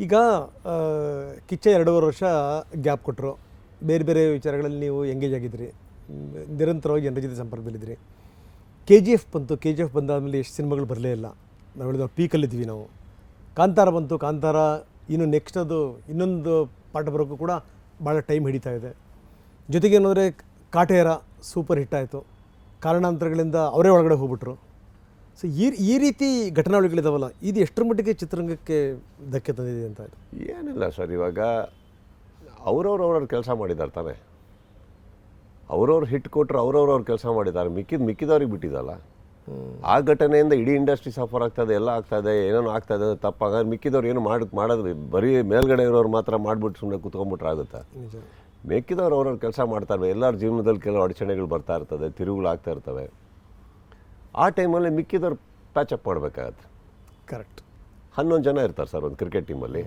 ಈಗ ಕಿಚ್ಚ 2.5 ವರ್ಷ ಗ್ಯಾಪ್ ಕೊಟ್ಟರು, ಬೇರೆ ಬೇರೆ ವಿಚಾರಗಳಲ್ಲಿ ನೀವು ಎಂಗೇಜ್ ಆಗಿದ್ರಿ, ನಿರಂತರವಾಗಿ ಜನರ ಜೊತೆ ಸಂಪರ್ಕದಲ್ಲಿದ್ದಿರಿ. KGF ಬಂತು, KGF ಬಂದಾದಮೇಲೆ ಎಷ್ಟು ಸಿನಿಮಾಗಳು ಬರಲೇ ಇಲ್ಲ, ನಾವು ಹೇಳಿದ ಪೀಕಲ್ಲಿದ್ವಿ ನಾವು. ಕಾಂತಾರ ಬಂತು, ಕಾಂತಾರ ಇನ್ನು ನೆಕ್ಸ್ಟ್ ಅದು ಇನ್ನೊಂದು ಪಾಠ ಬರೋಕ್ಕೂ ಕೂಡ ಭಾಳ ಟೈಮ್ ಹಿಡಿತಾ ಇದೆ. ಜೊತೆಗೆ ಏನಂದರೆ ಕಾಟೇರ ಸೂಪರ್ ಹಿಟ್ ಆಯಿತು, ಕಾರಣಾಂತರಗಳಿಂದ ಅವರೇ ಒಳಗಡೆ ಹೋಗ್ಬಿಟ್ರು. ಸೊ ಈ ರೀತಿ ಘಟನಾವಳಿಗಳಿದಾವಲ್ಲ, ಇದು ಎಷ್ಟರ ಮಟ್ಟಿಗೆ ಚಿತ್ರರಂಗಕ್ಕೆ ಧಕ್ಕೆ ತಂದಿದೆ ಅಂತ? ಏನಿಲ್ಲ ಸರ್, ಇವಾಗ ಅವ್ರವ್ರ ಕೆಲಸ ಮಾಡಿದ್ದಾರೆ ತಾನೆ, ಅವ್ರವ್ರು ಹಿಟ್ ಕೊಟ್ಟರು, ಅವ್ರವ್ರ ಕೆಲಸ ಮಾಡಿದ್ದಾರೆ, ಮಿಕ್ಕಿದವ್ರಿಗೆ ಬಿಟ್ಟಿದ್ದಲ್ಲ. ಆ ಘಟನೆಯಿಂದ ಇಡೀ ಇಂಡಸ್ಟ್ರಿ ಸಫರ್ ಆಗ್ತದೆ, ಎಲ್ಲ ಆಗ್ತಾಯಿದೆ, ಏನೇನೋ ಆಗ್ತಾಯಿದೆ ತಪ್ಪಾಗ ಮಿಕ್ಕಿದವ್ರು ಏನು ಮಾಡೋದು ಬರೀ ಮೇಲ್ಗಡೆ ಇರೋರು ಮಾತ್ರ ಮಾಡಿಬಿಟ್ಟು ಸುಮ್ಮನೆ ಕುತ್ಕೊಂಡ್ಬಿಟ್ರೆ ಆಗುತ್ತಾ? ಮಿಕ್ಕಿದವ್ರು ಅವ್ರವ್ರ ಕೆಲಸ ಮಾಡ್ತಾರೆ. ಎಲ್ಲರ ಜೀವನದಲ್ಲಿ ಕೆಲವು ಅಡಚಣೆಗಳು ಬರ್ತಾ ಇರ್ತದೆ, ತಿರುವುಗಳು ಆಗ್ತಾ ಇರ್ತವೆ. ಆ ಟೈಮಲ್ಲಿ ಮಿಕ್ಕಿದವ್ರು ಪ್ಯಾಚಪ್ ಮಾಡಬೇಕಾಗತ್ತೆ. ಕರೆಕ್ಟ್. 11 ಜನ ಇರ್ತಾರೆ ಸರ್ ಒಂದು ಕ್ರಿಕೆಟ್ ಟೀಮಲ್ಲಿ,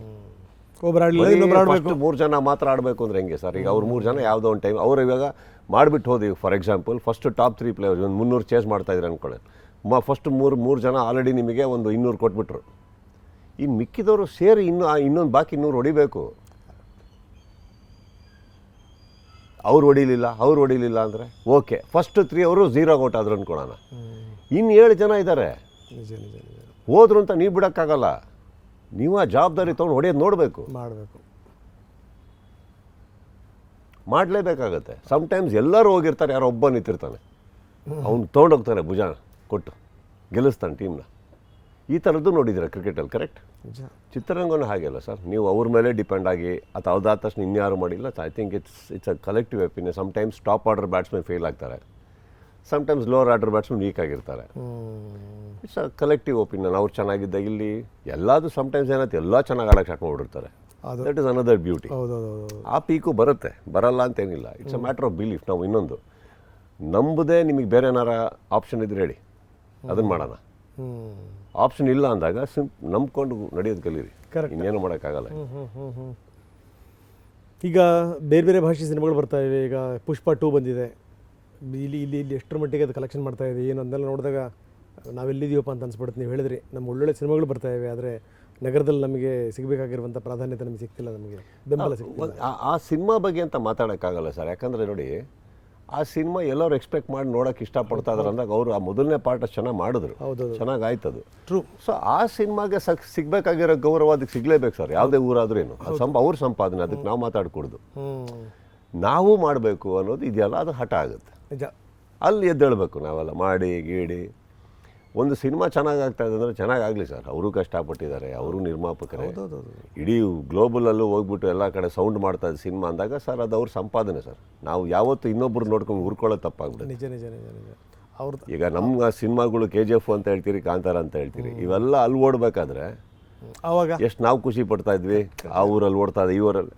ಒಬ್ಬರು 3 ಜನ ಮಾತ್ರ ಆಡಬೇಕು ಅಂದರೆ ಹೆಂಗೆ ಸರ್? ಈಗ ಅವ್ರು 3 ಜನ ಯಾವುದೋ ಒಂದು ಟೈಮ್ ಅವ್ರು ಇವಾಗ ಮಾಡಿಬಿಟ್ಟು ಹೋದಿ. For example first top 3 players ಒಂದು 300 ಚೇಸ್ ಮಾಡ್ತಾಯಿದ್ರು ಅಂದ್ಕೊಳ್ಳಿ. ಫಸ್ಟ್ ಮೂರು ಜನ ಆಲ್ರೆಡಿ ನಿಮಗೆ ಒಂದು 200 ಕೊಟ್ಬಿಟ್ರು. ಈ ಮಿಕ್ಕಿದವರು ಸೇರಿ ಇನ್ನೊಂದು ಬಾಕಿ 200 ಹೊಡಿಬೇಕು. ಅವ್ರು ಹೊಡಿಲಿಲ್ಲ ಅಂದರೆ ಓಕೆ, ಫಸ್ಟ್ 3 ಅವರು 0 ಔಟ್ ಆದ್ರು ಅಂದ್ಕೊಳ್ಳೋಣ. ಇನ್ನು 7 ಜನ ಇದ್ದಾರೆ, ಹೋದ್ರು ಅಂತ ನೀವು ಬಿಡೋಕ್ಕಾಗಲ್ಲ. ನೀವು ಆ ಜವಾಬ್ದಾರಿ ತೊಗೊಂಡು ಹೊಡೆಯೋದು ಮಾಡಲೇಬೇಕಾಗತ್ತೆ. ಸಮ್ಟೈಮ್ಸ್ ಎಲ್ಲರೂ ಹೋಗಿರ್ತಾರೆ, ಯಾರೋ ಒಬ್ಬ ನಿಂತಿರ್ತಾನೆ, ಅವ್ನು ತೊಗೊಂಡೋಗ್ತಾನೆ ಭುಜ ಕೊಟ್ಟು ಗೆಲ್ಲಿಸ್ತಾನೆ ಟೀಮ್ನ. ಈ ಥರದ್ದು ನೋಡಿದ್ದೀರಾ ಕ್ರಿಕೆಟಲ್ಲಿ, ಕರೆಕ್ಟ್? ಚಿತ್ರರಂಗನೂ ಹಾಗೆಲ್ಲ ಸರ್, ನೀವು ಅವ್ರ ಮೇಲೆ ಡಿಪೆಂಡ್ ಆಗಿ ಅಥವಾ ಅದಾದ ತಕ್ಷಣ ಇನ್ಯಾರು ಮಾಡಿಲ್ಲ. I think it's a collective opinion. Sometimes top order batsman fail ಆಗ್ತಾರೆ, sometimes lower order batsman weak ಆಗಿರ್ತಾರೆ. It's a collective opinion. ಅವ್ರು ಚೆನ್ನಾಗಿದ್ದಾಗ ಇಲ್ಲಿ ಎಲ್ಲದು ಸಮ್ಟೈಮ್ಸ್ ಏನಾಯ್ತು, ಎಲ್ಲ ಚೆನ್ನಾಗಿ ಆಡೋಕ್ಕೆ ಸ್ಟಾರ್ಟ್ ಮಾಡಿಬಿಡ್ತಾರೆ. That is another beauty. ಆ ಪೀಕು ಬರುತ್ತೆ, ಬರಲ್ಲ ಅಂತೇನಿಲ್ಲ. It's a matter of belief. ನಾವು ಇನ್ನೊಂದು ನಂಬುದೇ ನಿಮಗೆ ಬೇರೆ ಏನಾರ ಆಪ್ಷನ್ ಇದ್ರೆ ಹೇಳಿ, ಅದನ್ನು ಮಾಡೋಣ. ಆಪ್ಷನ್ ಇಲ್ಲ ಅಂದಾಗ ನಂಬ್ಕೊಂಡು ನಡೆಯೋದು ಕಲೀರಿ, ಇನ್ನೇನು ಮಾಡೋಕ್ಕಾಗಲ್ಲ. ಈಗ ಬೇರೆ ಬೇರೆ ಭಾಷೆ ಸಿನಿಮಾಗಳು ಬರ್ತಾ ಇವೆ. ಈಗ ಪುಷ್ಪ 2 ಬಂದಿದೆ, ಇಲ್ಲಿ ಎಷ್ಟರ ಮಟ್ಟಿಗೆ ಅದು ಕಲೆಕ್ಷನ್ ಮಾಡ್ತಾ ಇದೆ ಏನು ಅಂದೆಲ್ಲ ನೋಡಿದಾಗ ನಾವೆಲ್ಲಿದ್ದೀವಪ್ಪ ಅಂತ ಅನ್ಸ್ಬಿಡುತ್ತೆ. ನೀವು ಹೇಳಿದ್ರಿ ನಮ್ಮ ಒಳ್ಳೊಳ್ಳೆ ಸಿನಿಮಾಗಳು ಬರ್ತಾ ಇವೆ, ಆದರೆ ನಗರದಲ್ಲಿ ನಮಗೆ ಸಿಗಬೇಕಾಗಿರುವಂಥ ಪ್ರಾಧಾನ್ಯತೆ ನಮಗೆ ಸಿಗ್ತಿಲ್ಲ, ನಮಗೆ ಬೆಂಬಲ ಸಿಗ್ತಿಲ್ಲ. ಆ ಸಿನಿಮಾ ಬಗ್ಗೆ ಅಂತ ಮಾತಾಡೋಕ್ಕಾಗಲ್ಲ ಸರ್. ಯಾಕಂದರೆ ನೋಡಿ, ಆ ಸಿನಿಮಾ ಎಲ್ಲರೂ ಎಕ್ಸ್ಪೆಕ್ಟ್ ಮಾಡಿ ನೋಡೋಕೆ ಇಷ್ಟಪಡ್ತಾ ಇದ್ದಾರೆ ಅಂದಾಗ ಅವರು ಆ ಮೊದಲನೇ ಪಾರ್ಟ್ ಚೆನ್ನಾಗಿ ಮಾಡಿದ್ರು, ಚೆನ್ನಾಗಿ ಆಯ್ತದು. ಟ್ರೂ. ಸೊ ಆ ಸಿನಿಮಾಗೆ ಸಿಗಬೇಕಾಗಿರೋ ಗೌರವ ಅದಕ್ಕೆ ಸಿಗಲೇಬೇಕು ಸರ್, ಯಾವುದೇ ಊರಾದ್ರೂ ಏನು. ಅವ್ರ ಸಂಪಾದನೆ, ಅದಕ್ಕೆ ನಾವು ಮಾತಾಡ್ಕೊಡ್ದು, ನಾವು ಮಾಡಬೇಕು ಅನ್ನೋದು ಇದೆಯಲ್ಲ, ಅದು ಹಠ ಆಗುತ್ತೆ. ಅಲ್ಲಿ ಎದ್ದೇಳಬೇಕು ನಾವೆಲ್ಲ ಮಾಡಿ ಗೀಡಿ. ಒಂದು ಸಿನಿಮಾ ಚೆನ್ನಾಗಾಗ್ತಾ ಇದೆ ಅಂದರೆ ಚೆನ್ನಾಗಾಗಲಿ ಸರ್, ಅವರು ಕಷ್ಟಪಟ್ಟಿದ್ದಾರೆ, ಅವರು ನಿರ್ಮಾಪಕರೇ. ಇಡೀ ಗ್ಲೋಬಲಲ್ಲೂ ಹೋಗ್ಬಿಟ್ಟು ಎಲ್ಲ ಕಡೆ ಸೌಂಡ್ ಮಾಡ್ತಾ ಇದ್ದ ಸಿನಿಮಾ ಅಂದಾಗ ಸರ್ ಅದು ಅವ್ರ ಸಂಪಾದನೆ ಸರ್. ನಾವು ಯಾವತ್ತು ಇನ್ನೊಬ್ರು ನೋಡ್ಕೊಂಡು ಹುರ್ಕೊಳ್ಳೋದು ತಪ್ಪಾಗ್ಬಿಡುತ್ತೆ. ನಿಜ. ಈಗ ನಮ್ಮ ಸಿನಿಮಾಗಳು KGF ಅಂತ ಹೇಳ್ತೀರಿ, ಕಾಂತಾರ ಅಂತ ಹೇಳ್ತೀರಿ, ಇವೆಲ್ಲ ಅಲ್ಲಿ ಓಡಬೇಕಾದ್ರೆ ಅವಾಗ ಎಷ್ಟು ನಾವು ಖುಷಿ ಪಡ್ತಾ ಇದ್ವಿ. ಆ ಊರಲ್ಲಿ ಓಡ್ತಾ ಇದೆ, ಈ ಊರಲ್ಲಿ.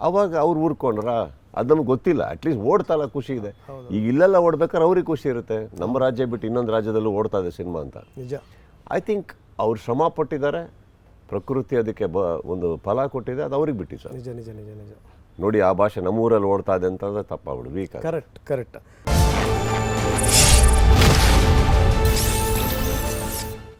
ಅವಾಗ ಅವ್ರು ಊರ್ಕೊಂಡ್ರ ಅದು ನಮ್ಗೆ ಗೊತ್ತಿಲ್ಲ. ಅಟ್ಲೀಸ್ಟ್ ಓಡ್ತಲ್ಲ, ಖುಷಿ ಇದೆ. ಈಗ ಇಲ್ಲೆಲ್ಲ ಓಡ್ಬೇಕಾದ್ರೆ ಅವ್ರಿಗೆ ಖುಷಿ ಇರುತ್ತೆ, ನಮ್ಮ ರಾಜ್ಯ ಬಿಟ್ಟು ಇನ್ನೊಂದು ರಾಜ್ಯದಲ್ಲೂ ಓಡ್ತಾ ಇದೆ ಸಿನಿಮಾ ಅಂತ. ನಿಜ. ಐ ಥಿಂಕ್ ಅವ್ರು ಶ್ರಮ ಪಟ್ಟಿದ್ದಾರೆ, ಪ್ರಕೃತಿ ಅದಕ್ಕೆ ಒಂದು ಫಲ ಕೊಟ್ಟಿದೆ, ಅದು ಅವ್ರಿಗೆ ಬಿಟ್ಟು ಸರ್. ನಿಜ. ನೋಡಿ, ಆ ಭಾಷೆ ನಮ್ಮೂರಲ್ಲಿ ಓಡ್ತಾ ಇದೆ ಅಂತಂದ್ರೆ ತಪ್ಪಾಗ್ಬಿಡು, ವೀಕ್. ಕರೆಕ್ಟ್.